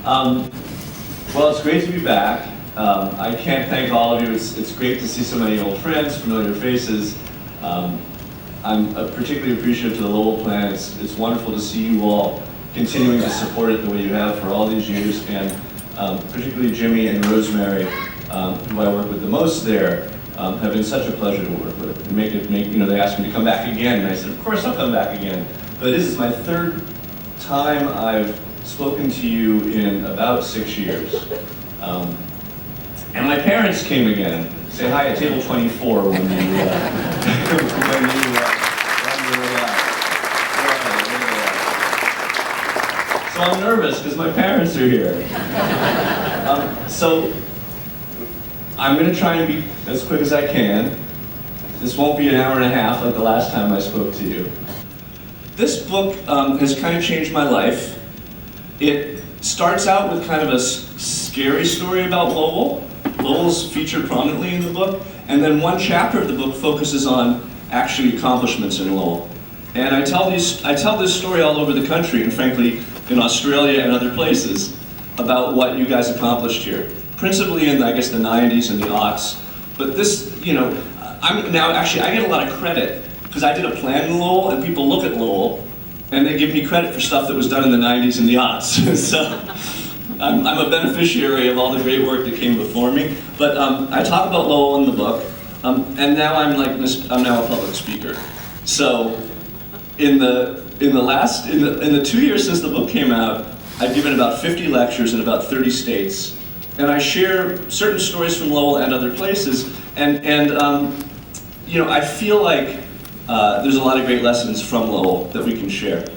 Well, it's great to be back. I can't thank all of you. It's great to see so many old friends, familiar faces. I'm particularly appreciative to the Lowell plan. It's wonderful to see you all continuing to support it the way you have for all these years, and particularly Jimmy and Rosemary, who I work with the most there, have been such a pleasure to work with. And they asked me to come back again, and I said, of course I'll come back again. But this is my third time I've spoken to you in about 6 years. And my parents came again. Say hi at table 24 when you, So I'm nervous because my parents are here. So I'm going to try and be as quick as I can. This won't be an hour and a half like the last time I spoke to you. This book has kind of changed my life. It starts out with kind of a scary story about Lowell. Lowell's featured prominently in the book, and then one chapter of the book focuses on actually accomplishments in Lowell. And I tell this story all over the country, and frankly, in Australia and other places, about what you guys accomplished here. Principally in, I guess, the 90s and the aughts. But this, I get a lot of credit, because I did a plan in Lowell, and people look at Lowell, and they give me credit for stuff that was done in the 90s and the aughts. So I'm a beneficiary of all the great work that came before me. But I talk about Lowell in the book, and now I'm now a public speaker. So in the 2 years since the book came out, I've given about 50 lectures in about 30 states, and I share certain stories from Lowell and other places, and I feel like there's a lot of great lessons from Lowell that we can share.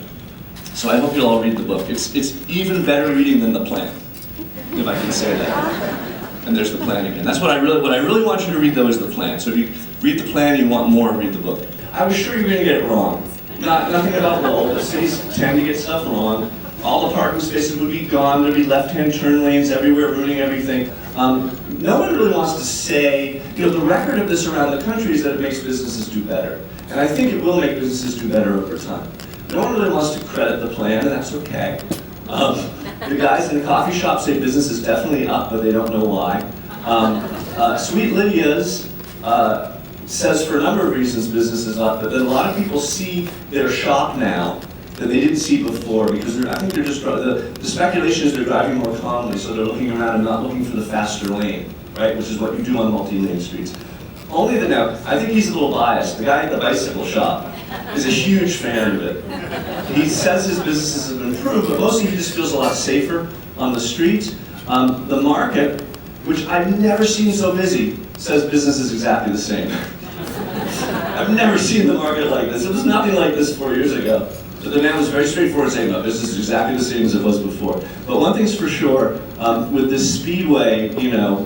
So I hope you'll all read the book. It's even better reading than the plan, if I can say that. And there's the plan again. That's what I really want you to read, though, is the plan. So if you read the plan and you want more, read the book. I was sure you were going to get it wrong. Nothing about Lowell. The cities tend to get stuff wrong. All the parking spaces would be gone. There'd be left-hand turn lanes everywhere, ruining everything. No one really wants to say, the record of this around the country is that it makes businesses do better. And I think it will make businesses do better over time. No one really wants to credit the plan, and that's okay. The guys in the coffee shop say business is definitely up, but they don't know why. Sweet Lydia's says for a number of reasons business is up, but then a lot of people see their shop now that they didn't see before, because I think they're just, the speculation is they're driving more calmly, so they're looking around and not looking for the faster lane, right, which is what you do on multi-lane streets. Only that now, I think he's a little biased. The guy at the bicycle shop is a huge fan of it. He says his businesses have improved, but mostly he just feels a lot safer on the street. The market, which I've never seen so busy, says business is exactly the same. I've never seen the market like this. It was nothing like this 4 years ago. So the man was very straightforward saying, no, business is exactly the same as it was before. But one thing's for sure, with this Speedway,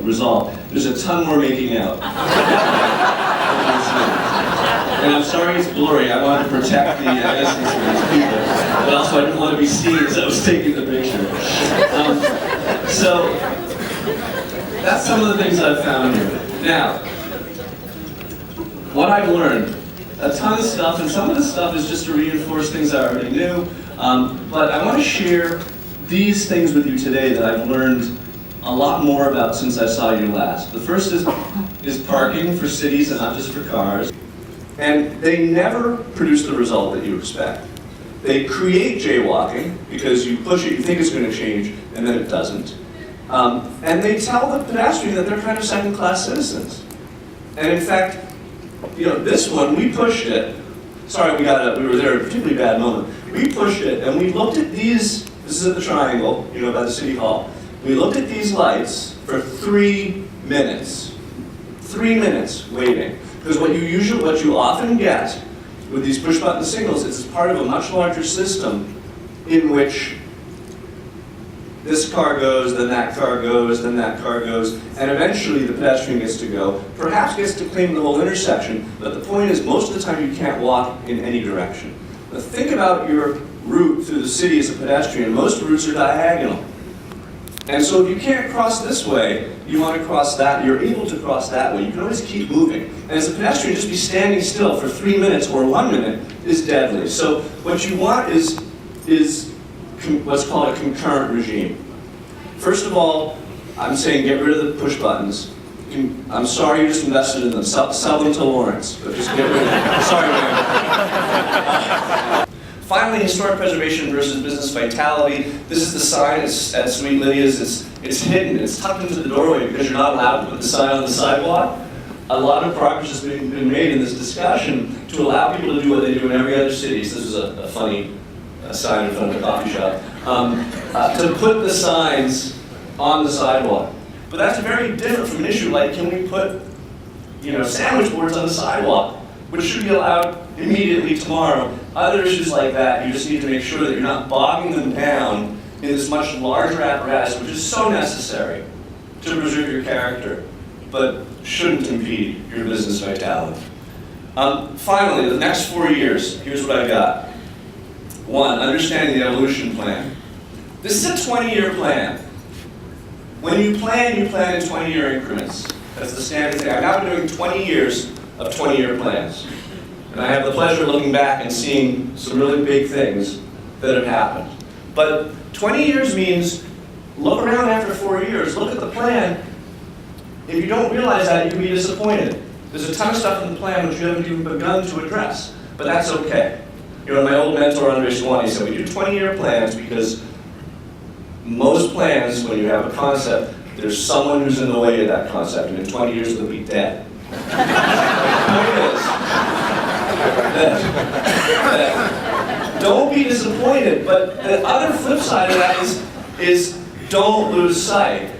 result, there's a ton more making out. And I'm sorry it's blurry. I wanted to protect the innocence of these people, but also I didn't want to be seen as I was taking the picture. So that's some of the things I've found here. Now, what I've learned. A ton of stuff, and some of the stuff is just to reinforce things I already knew. But I want to share these things with you today that I've learned a lot more about since I saw you last. The first is parking for cities and not just for cars. And they never produce the result that you expect. They create jaywalking because you push it, you think it's going to change, and then it doesn't. And they tell the pedestrian that they're kind of second-class citizens. And in fact, this one, we pushed it. Sorry, we were there at a particularly bad moment. We pushed it, and we looked at these, this is at the Triangle, by the City Hall. We looked at these lights for 3 minutes. 3 minutes waiting. Because what you often get with these push-button signals is it's part of a much larger system in which this car goes, then that car goes, then that car goes, and eventually the pedestrian gets to go, perhaps gets to claim the whole intersection, but the point is most of the time you can't walk in any direction. But think about your route through the city as a pedestrian. Most routes are diagonal. And so if you can't cross this way, you want to cross that, you're able to cross that way, you can always keep moving. And as a pedestrian, just be standing still for 3 minutes or 1 minute is deadly. So what you want is what's called a concurrent regime. First of all, I'm saying get rid of the push buttons. I'm sorry you just invested in them. Sell them to Lawrence, but just get rid of them. Sorry, man. Finally, historic preservation versus business vitality. This is the sign at Sweet Lydia's. It's hidden. It's tucked into the doorway because you're not allowed to put the sign on the sidewalk. A lot of progress has been made in this discussion to allow people to do what they do in every other city. So this is a funny sign in front of a coffee shop. To put the signs on the sidewalk. But that's very different from an issue like, can we put, sandwich boards on the sidewalk, which should be allowed immediately tomorrow. Other issues like that, you just need to make sure that you're not bogging them down in this much larger apparatus, which is so necessary to preserve your character, but shouldn't impede your business vitality. Finally, the next 4 years, here's what I got. 1, understanding the evolution plan. This is a 20-year plan. When you plan in 20-year increments. That's the standard thing. I've now been doing 20 years of 20-year plans. And I have the pleasure of looking back and seeing some really big things that have happened. But 20 years means look around after 4 years, look at the plan. If you don't realize that, you can be disappointed. There's a ton of stuff in the plan which you haven't even begun to address, but that's okay. My old mentor, Andre Swanee, said we do 20-year plans because most plans, when you have a concept, there's someone who's in the way of that concept, and in 20 years they'll be dead. The point is, don't be disappointed, but the other flip side of that is don't lose sight.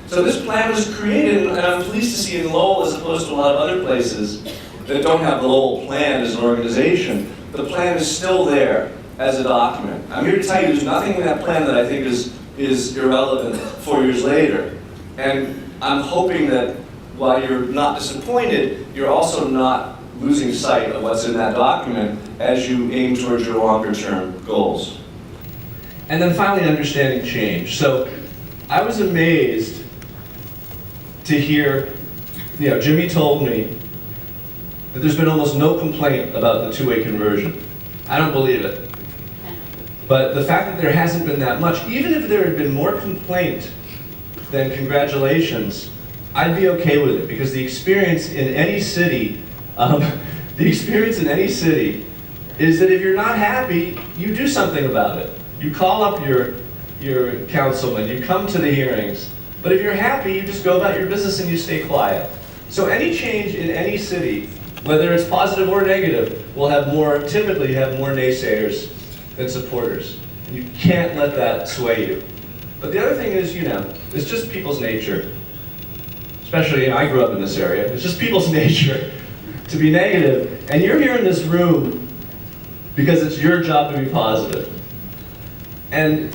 So this plan was created, and I'm pleased to see in Lowell, as opposed to a lot of other places that don't have the Lowell plan as an organization, the plan is still there as a document. I'm here to tell you there's nothing in that plan that I think is irrelevant 4 years later. And I'm hoping that while you're not disappointed, you're also not losing sight of what's in that document as you aim towards your longer term goals. And then finally, understanding change. So I was amazed to hear, Jimmy told me that there's been almost no complaint about the two-way conversion. I don't believe it. But the fact that there hasn't been that much, even if there had been more complaint than congratulations, I'd be okay with it, because the experience in any city, is that if you're not happy, you do something about it. You call up your councilman, you come to the hearings, but if you're happy, you just go about your business and you stay quiet. So any change in any city, whether it's positive or negative, will typically have more naysayers than supporters. And you can't let that sway you. But the other thing is, it's just people's nature. Especially, I grew up in this area. It's just people's nature to be negative. And you're here in this room because it's your job to be positive. And,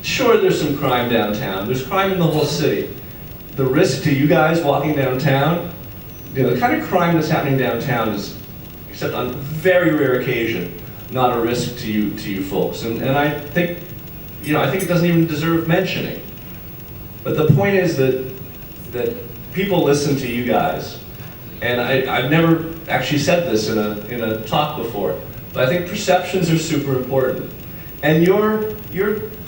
sure, there's some crime downtown. There's crime in the whole city. The risk to you guys walking downtown, the kind of crime that's happening downtown is, except on very rare occasion, not a risk to you folks. And I think, I think it doesn't even deserve mentioning. But the point is that people listen to you guys. And I've never actually said this in a talk before, but I think perceptions are super important. And your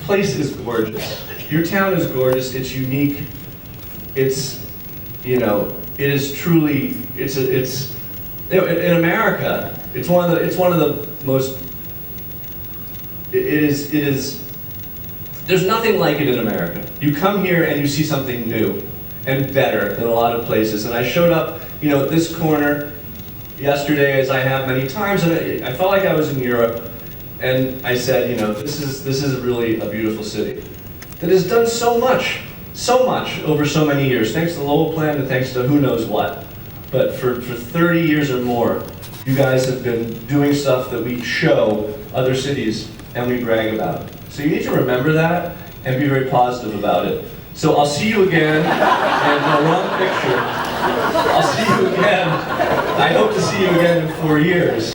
place is gorgeous. Your town is gorgeous. It's unique. It's, it is truly, in America, it's one of the most, there's nothing like it in America. You come here and you see something new and better than a lot of places. And I showed up, at this corner yesterday, as I have many times, and I felt like I was in Europe. And I said, this is really a beautiful city that has done so much over so many years, thanks to the Lowell Plan and thanks to who knows what. But for 30 years or more, you guys have been doing stuff that we show other cities and we brag about. So you need to remember that and be very positive about it. So I'll see you again, and the wrong picture. I'll see you again. I hope to see you again in 4 years.